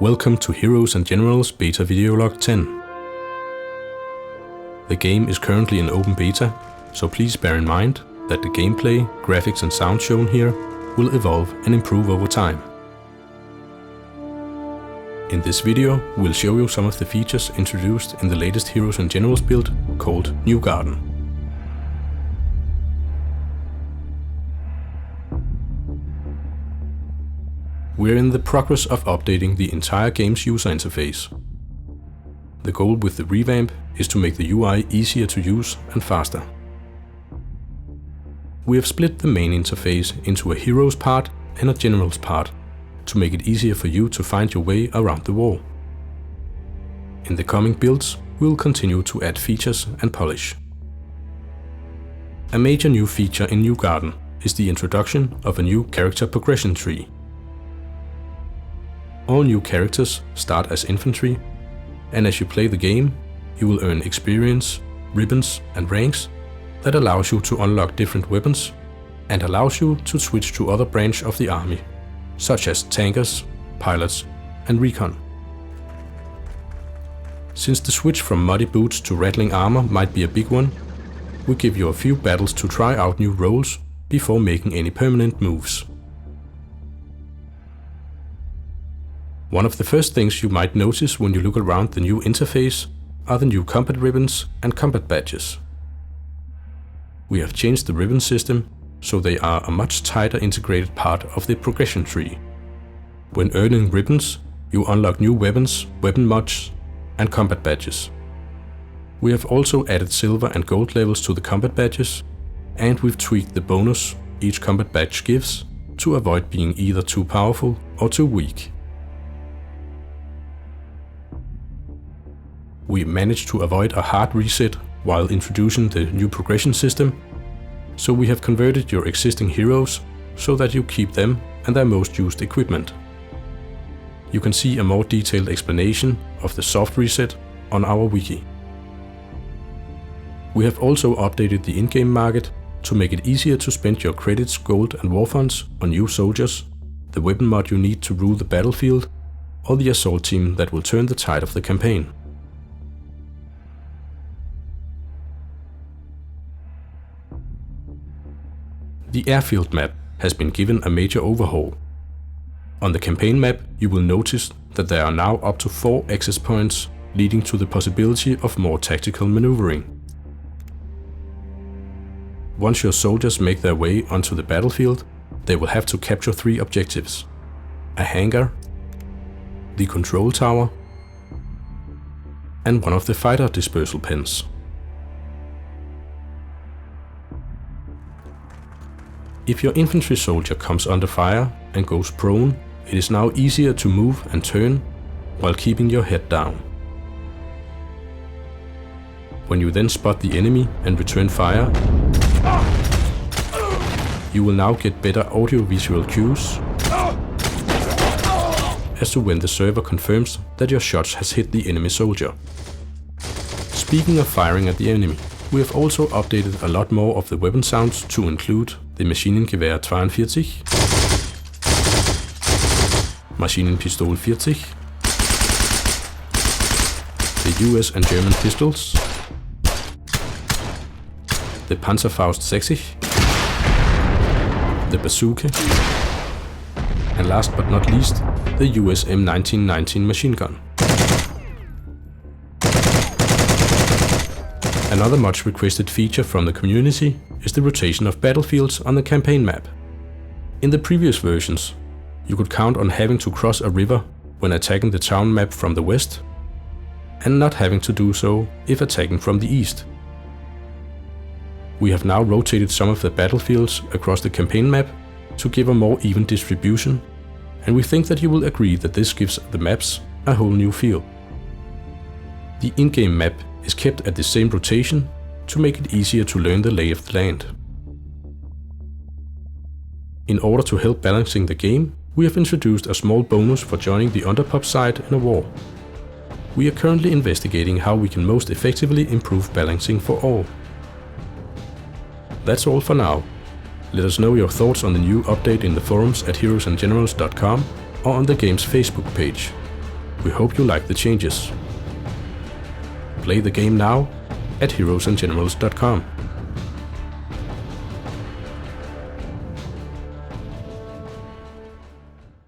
Welcome to Heroes and Generals Beta Videolog 10. The game is currently in open beta, so please bear in mind that the gameplay, graphics and sound shown here will evolve and improve over time. In this video, we'll show you some of the features introduced in the latest Heroes and Generals build called New Garden. We're in the progress of updating the entire game's user interface. The goal with the revamp is to make the UI easier to use and faster. We have split the main interface into a Heroes part and a Generals part to make it easier for you to find your way around the wall. In the coming builds, we'll continue to add features and polish. A major new feature in New Garden is the introduction of a new character progression tree. All new characters start as infantry, and as you play the game, you will earn experience, ribbons and ranks that allows you to unlock different weapons and allows you to switch to other branch of the army, such as tankers, pilots and recon. Since the switch from muddy boots to rattling armor might be a big one, we give you a few battles to try out new roles before making any permanent moves. One of the first things you might notice when you look around the new interface are the new combat ribbons and combat badges. We have changed the ribbon system so they are a much tighter integrated part of the progression tree. When earning ribbons, you unlock new weapons, weapon mods and combat badges. We have also added silver and gold levels to the combat badges, and we've tweaked the bonus each combat badge gives to avoid being either too powerful or too weak. We managed to avoid a hard reset while introducing the new progression system, so we have converted your existing heroes so that you keep them and their most used equipment. You can see a more detailed explanation of the soft reset on our wiki. We have also updated the in-game market to make it easier to spend your credits, gold and war funds on new soldiers, the weapon mod you need to rule the battlefield, or the assault team that will turn the tide of the campaign. The airfield map has been given a major overhaul. On the campaign map, you will notice that there are now up to 4 access points, leading to the possibility of more tactical maneuvering. Once your soldiers make their way onto the battlefield, they will have to capture 3 objectives: a hangar, the control tower, and one of the fighter dispersal pens. If your infantry soldier comes under fire and goes prone, it is now easier to move and turn while keeping your head down. When you then spot the enemy and return fire, you will now get better audio-visual cues as to when the server confirms that your shots has hit the enemy soldier. Speaking of firing at the enemy, we have also updated a lot more of the weapon sounds to include the Maschinengewehr 42, Maschinenpistole 40, the US and German pistols, the Panzerfaust 60, the bazooka, and last but not least, the US M1919 machine gun. Another much requested feature from the community is the rotation of battlefields on the campaign map. In the previous versions, you could count on having to cross a river when attacking the town map from the west, and not having to do so if attacking from the east. We have now rotated some of the battlefields across the campaign map to give a more even distribution, and we think that you will agree that this gives the maps a whole new feel. The in-game map is kept at the same rotation to make it easier to learn the lay of the land. In order to help balancing the game, we have introduced a small bonus for joining the underpop side in a war. We are currently investigating how we can most effectively improve balancing for all. That's all for now. Let us know your thoughts on the new update in the forums at heroesandgenerals.com or on the game's Facebook page. We hope you like the changes. Play the game now at heroesandgenerals.com.